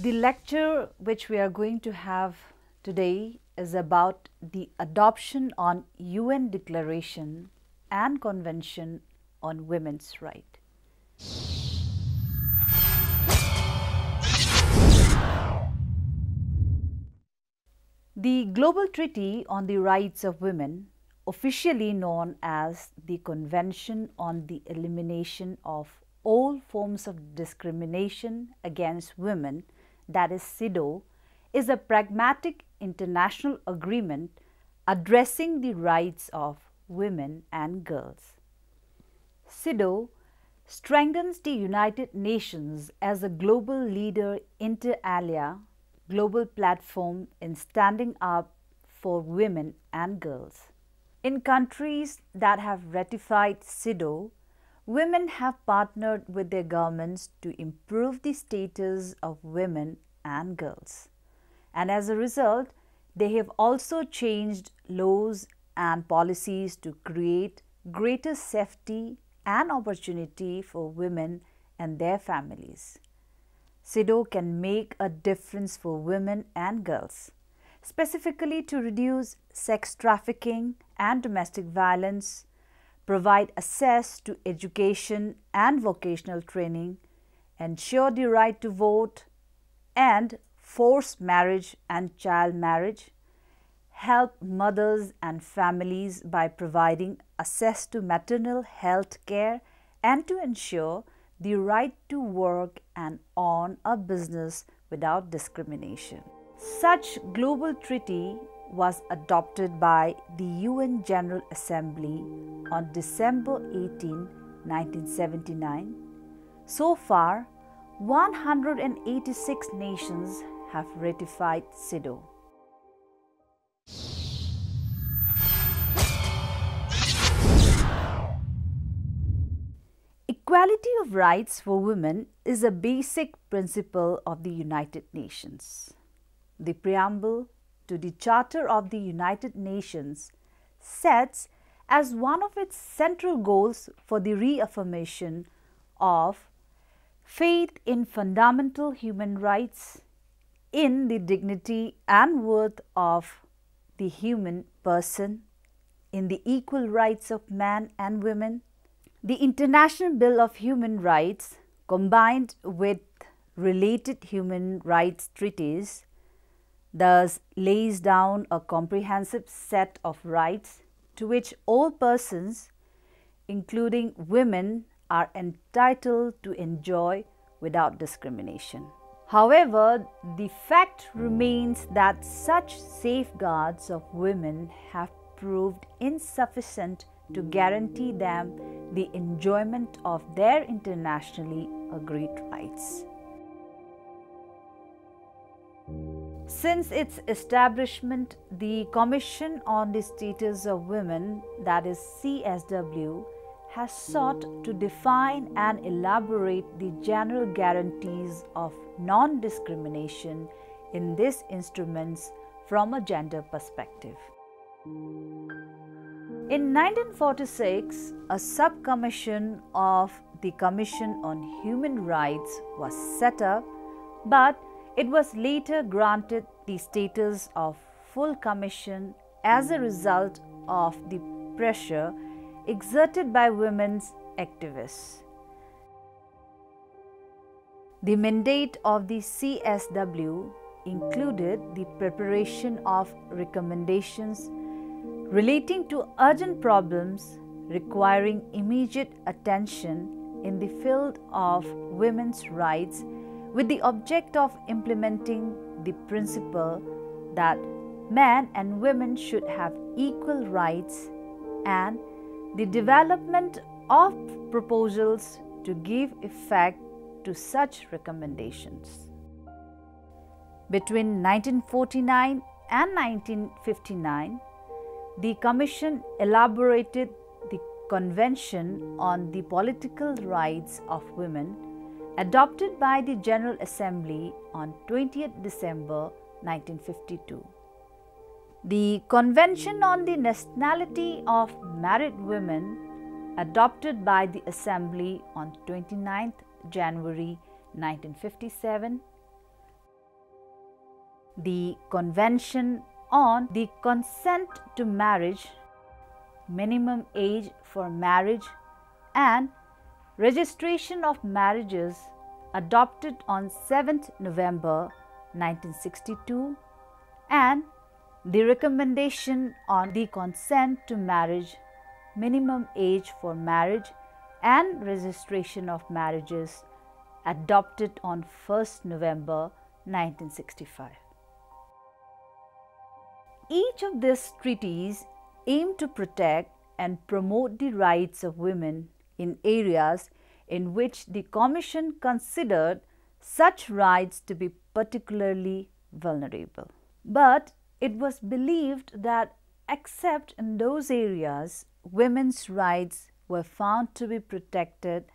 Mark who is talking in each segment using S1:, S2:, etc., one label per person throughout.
S1: The lecture which we are going to have today is about the adoption on UN Declaration and Convention on Women's Rights. The Global Treaty on the Rights of Women, officially known as the Convention on the Elimination of All Forms of Discrimination Against Women, that is CEDAW, is a pragmatic international agreement addressing the rights of women and girls. CEDAW strengthens the United Nations as a global leader inter alia global platform in standing up for women and girls. In countries that have ratified CEDAW, women have partnered with their governments to improve the status of women and girls. And as a result, they have also changed laws and policies to create greater safety and opportunity for women and their families. CEDAW can make a difference for women and girls, specifically to reduce sex trafficking and domestic violence, provide access to education and vocational training, ensure the right to vote, and forced marriage and child marriage, help mothers and families by providing access to maternal health care, and to ensure the right to work and own a business without discrimination. Such global treaty was adopted by the UN General Assembly on December 18, 1979. So far, 186 nations have ratified CEDAW. Equality of rights for women is a basic principle of the United Nations. The preamble to the Charter of the United Nations sets as one of its central goals for the reaffirmation of faith in fundamental human rights, in the dignity and worth of the human person, in the equal rights of man and women. The International Bill of Human Rights, combined with related human rights treaties, thus lays down a comprehensive set of rights to which all persons, including women, are entitled to enjoy without discrimination. However, the fact remains that such safeguards of women have proved insufficient to guarantee them the enjoyment of their internationally agreed rights. Since its establishment, the Commission on the Status of Women, that is CSW, has sought to define and elaborate the general guarantees of non-discrimination in these instruments from a gender perspective. In 1946, a sub-commission of the Commission on Human Rights was set up, but it was later granted the status of full commission as a result of the pressure exerted by women's activists. The mandate of the CSW included the preparation of recommendations relating to urgent problems requiring immediate attention in the field of women's rights, with the object of implementing the principle that men and women should have equal rights, and the development of proposals to give effect to such recommendations. Between 1949 and 1959, the Commission elaborated the Convention on the Political Rights of Women, adopted by the General Assembly on 20th December 1952. The Convention on the Nationality of Married Women, adopted by the Assembly on 29th January 1957. the Convention on the Consent to Marriage, minimum age for marriage and registration of marriages, adopted on 7th November 1962, and the Recommendation on the Consent to Marriage, minimum age for marriage and registration of marriages, adopted on 1st November 1965. Each of these treaties aim to protect and promote the rights of women in areas in which the Commission considered such rights to be particularly vulnerable. But it was believed that except in those areas, women's rights were found to be protected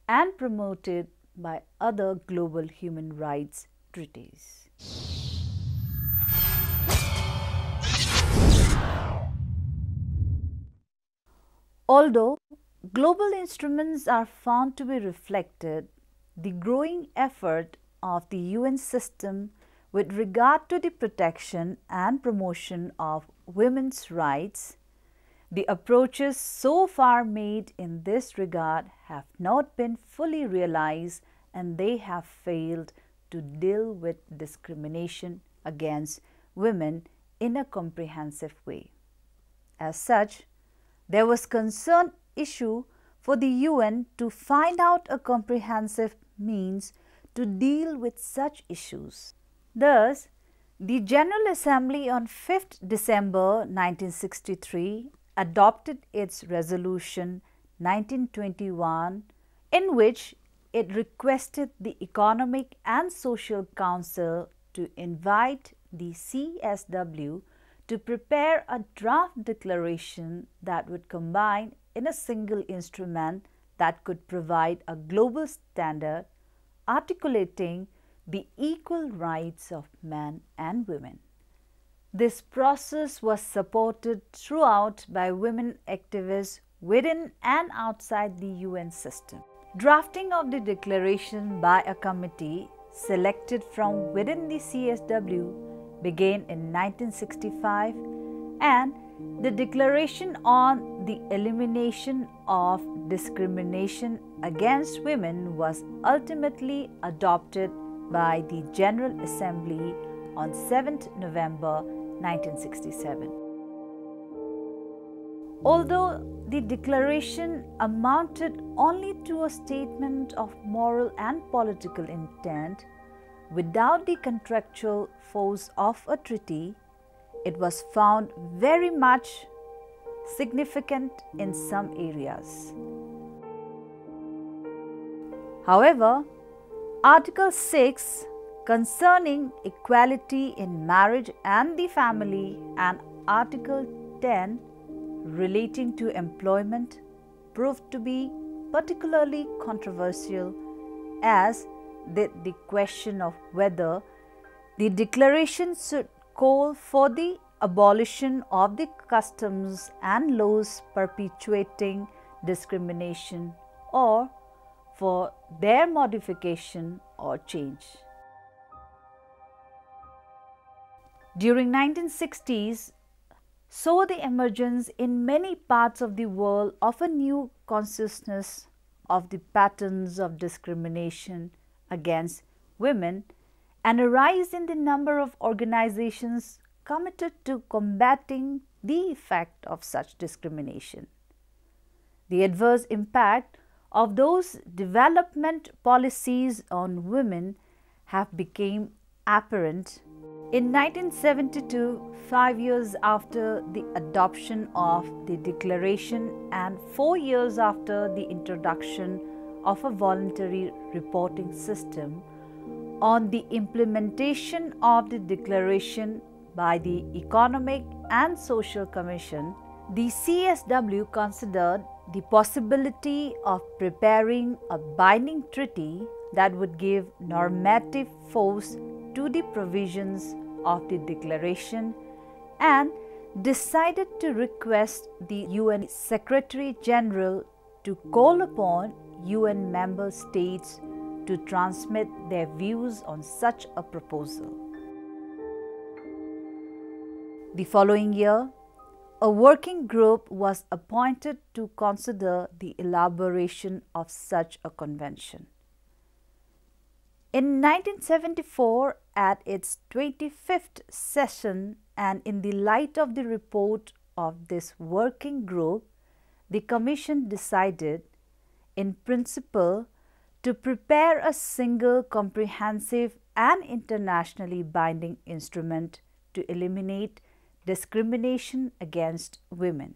S1: and promoted by other global human rights treaties. Although global instruments are found to be reflected, the growing effort of the UN system with regard to the protection and promotion of women's rights, the approaches so far made in this regard have not been fully realized, and they have failed to deal with discrimination against women in a comprehensive way. As such, there was concern issue for the UN to find out a comprehensive means to deal with such issues. Thus, the General Assembly on 5th December 1963 adopted its Resolution 1921, in which it requested the Economic and Social Council to invite the CSW to prepare a draft declaration that would combine in a single instrument that could provide a global standard articulating the equal rights of men and women. This process was supported throughout by women activists within and outside the UN system. Drafting of the declaration by a committee selected from within the CSW began in 1965, and the Declaration on the Elimination of Discrimination against Women was ultimately adopted by the General Assembly on 7th November 1967. Although the declaration amounted only to a statement of moral and political intent, without the contractual force of a treaty, it was found very much significant in some areas. However, Article 6 concerning equality in marriage and the family and Article 10 relating to employment proved to be particularly controversial, as did the question of whether the declaration should call for the abolition of the customs and laws perpetuating discrimination or for their modification or change. During 1960s, saw the emergence in many parts of the world of a new consciousness of the patterns of discrimination against women and a rise in the number of organizations committed to combating the effect of such discrimination. The adverse impact of those development policies on women have become apparent. In 1972, 5 years after the adoption of the declaration and 4 years after the introduction of a voluntary reporting system on the implementation of the declaration by the Economic and Social Commission, the CSW considered the possibility of preparing a binding treaty that would give normative force to the provisions of the declaration and decided to request the UN Secretary General to call upon UN member states to transmit their views on such a proposal. The following year, a working group was appointed to consider the elaboration of such a convention. In 1974, at its 25th session, and in the light of the report of this working group, the Commission decided, in principle, to prepare a single, comprehensive and internationally binding instrument to eliminate discrimination against women.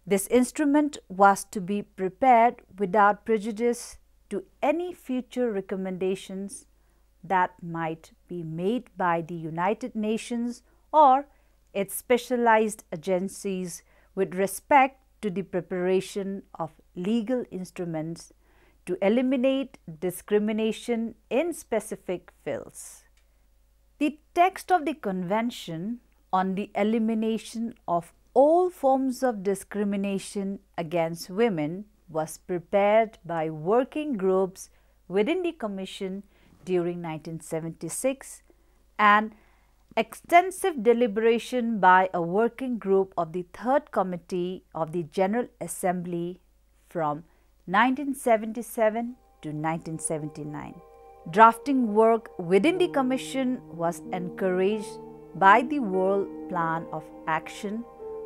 S1: This instrument was to be prepared without prejudice to any future recommendations that might be made by the United Nations or its specialized agencies with respect to the preparation of legal instruments to eliminate discrimination in specific fields. The text of the Convention on the Elimination of All Forms of Discrimination Against Women was prepared by working groups within the Commission during 1976 and extensive deliberation by a working group of the Third Committee of the General Assembly from 1977 to 1979. Drafting work within the Commission was encouraged by the World Plan of Action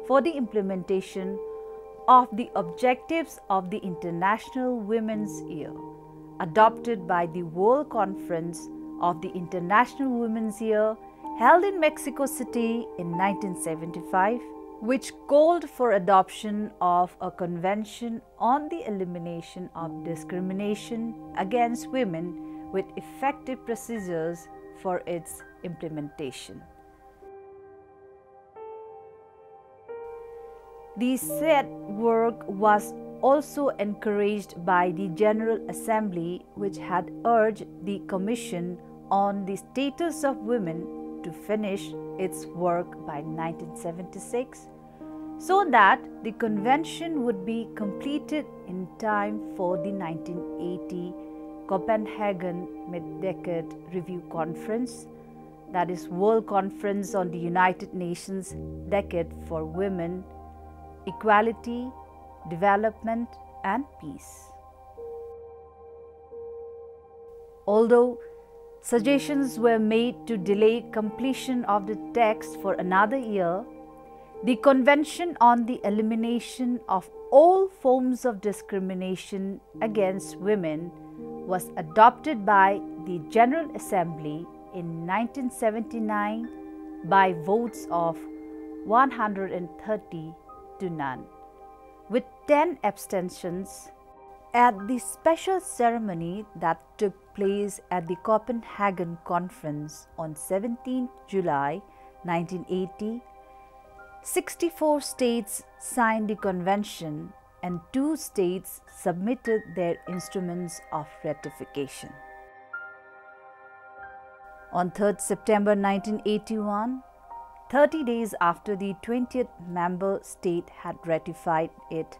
S1: for the implementation of the objectives of the International Women's Year, adopted by the World Conference of the International Women's Year held in Mexico City in 1975, which called for adoption of a convention on the elimination of discrimination against women with effective procedures for its implementation. The said work was also encouraged by the General Assembly, which had urged the Commission on the Status of Women to finish its work by 1976, so that the convention would be completed in time for the 1980 Copenhagen Mid-Decade Review Conference, that is World Conference on the United Nations Decade for Women, Equality, Development and Peace. Although suggestions were made to delay completion of the text for another year, the Convention on the Elimination of All Forms of Discrimination Against Women was adopted by the General Assembly in 1979 by votes of 130 to none, with 10 abstentions. At the special ceremony that took place at the Copenhagen Conference on 17 July 1980, 64 states signed the convention and 2 states submitted their instruments of ratification. On 3rd September 1981, 30 days after the 20th member state had ratified it,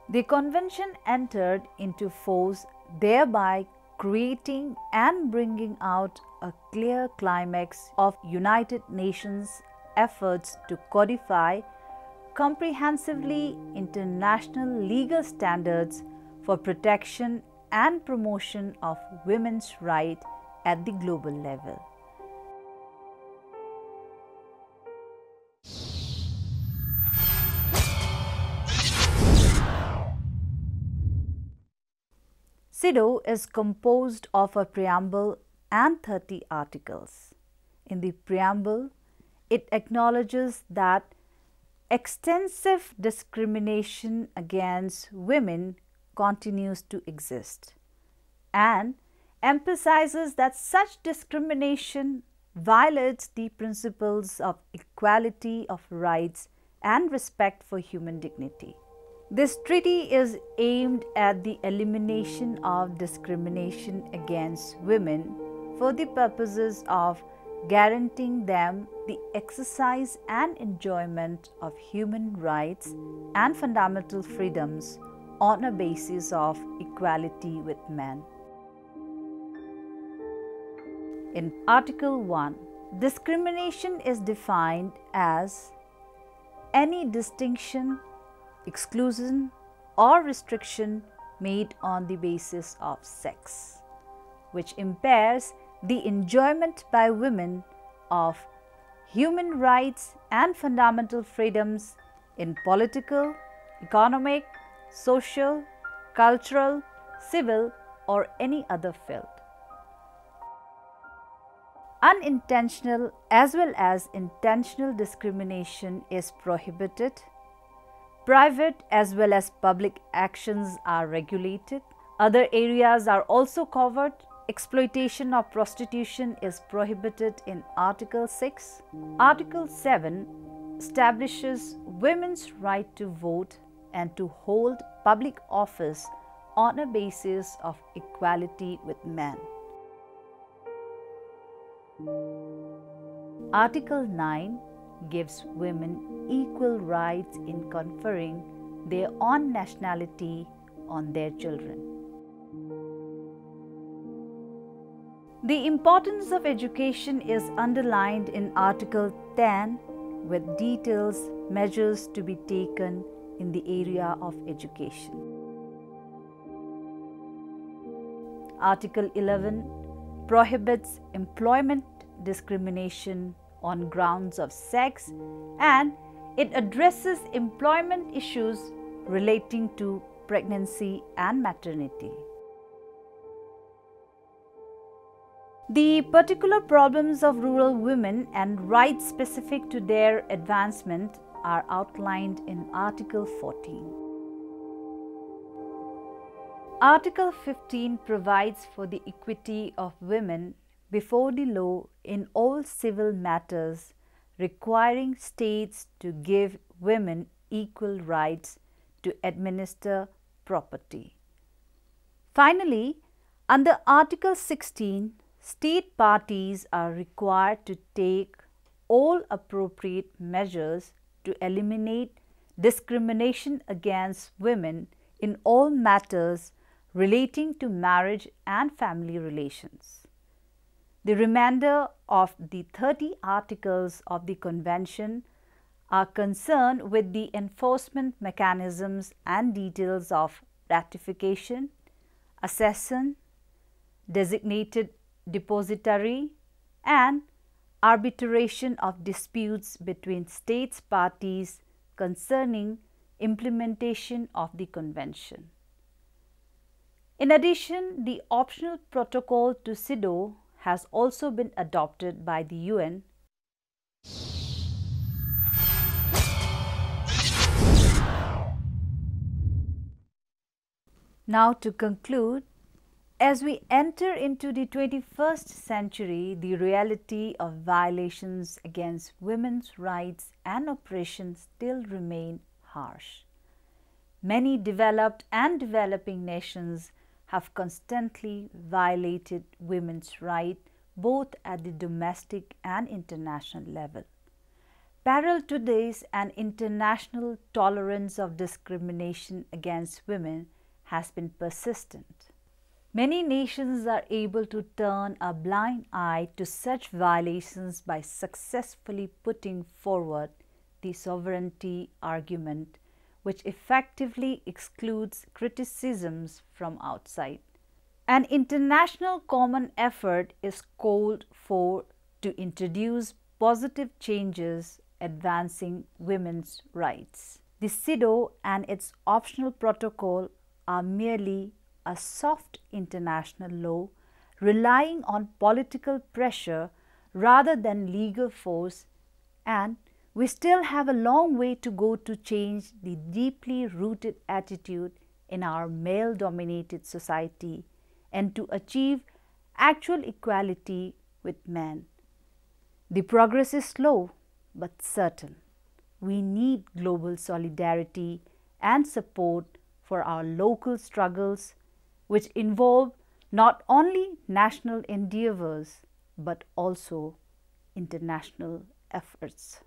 S1: the convention entered into force, thereby creating and bringing out a clear climax of United Nations efforts to codify comprehensively international legal standards for protection and promotion of women's rights at the global level. CEDAW is composed of a preamble and 30 articles. In the preamble, it acknowledges that extensive discrimination against women continues to exist and emphasizes that such discrimination violates the principles of equality of rights and respect for human dignity. This treaty is aimed at the elimination of discrimination against women for the purposes of guaranteeing them the exercise and enjoyment of human rights and fundamental freedoms on a basis of equality with men. In Article 1, Discrimination is defined as any distinction, exclusion, or restriction made on the basis of sex, which impairs the enjoyment by women of human rights and fundamental freedoms in political, economic, social, cultural, civil, or any other field. Unintentional as well as intentional discrimination is prohibited. Private as well as public actions are regulated. Other areas are also covered. Exploitation of prostitution is prohibited in Article 6. Article 7 establishes women's right to vote and to hold public office on a basis of equality with men. Article 9 gives women equal rights in conferring their own nationality on their children. The importance of education is underlined in Article 10 with details measures to be taken in the area of education. Article 11 prohibits employment discrimination on grounds of sex, and it addresses employment issues relating to pregnancy and maternity. The particular problems of rural women and rights specific to their advancement are outlined in Article 14. Article 15 provides for the equity of women before the law in all civil matters, requiring states to give women equal rights to administer property. Finally, under Article 16, state parties are required to take all appropriate measures to eliminate discrimination against women in all matters relating to marriage and family relations. The remainder of the 30 articles of the Convention are concerned with the enforcement mechanisms and details of ratification, accession, designated depositary, and arbitration of disputes between states parties concerning implementation of the Convention. In addition, the optional protocol to CEDAW has also been adopted by the UN. Now, to conclude, as we enter into the 21st century, the reality of violations against women's rights and oppression still remain harsh. Many developed and developing nations have constantly violated women's rights both at the domestic and international level. Parallel to this, an international tolerance of discrimination against women has been persistent. Many nations are able to turn a blind eye to such violations by successfully putting forward the sovereignty argument, which effectively excludes criticisms from outside. An international common effort is called for to introduce positive changes advancing women's rights. The CEDAW and its optional protocol are merely a soft international law relying on political pressure rather than legal force, and we still have a long way to go to change the deeply rooted attitude in our male-dominated society and to achieve actual equality with men. The progress is slow but certain. We need global solidarity and support for our local struggles, which involve not only national endeavors but also international efforts.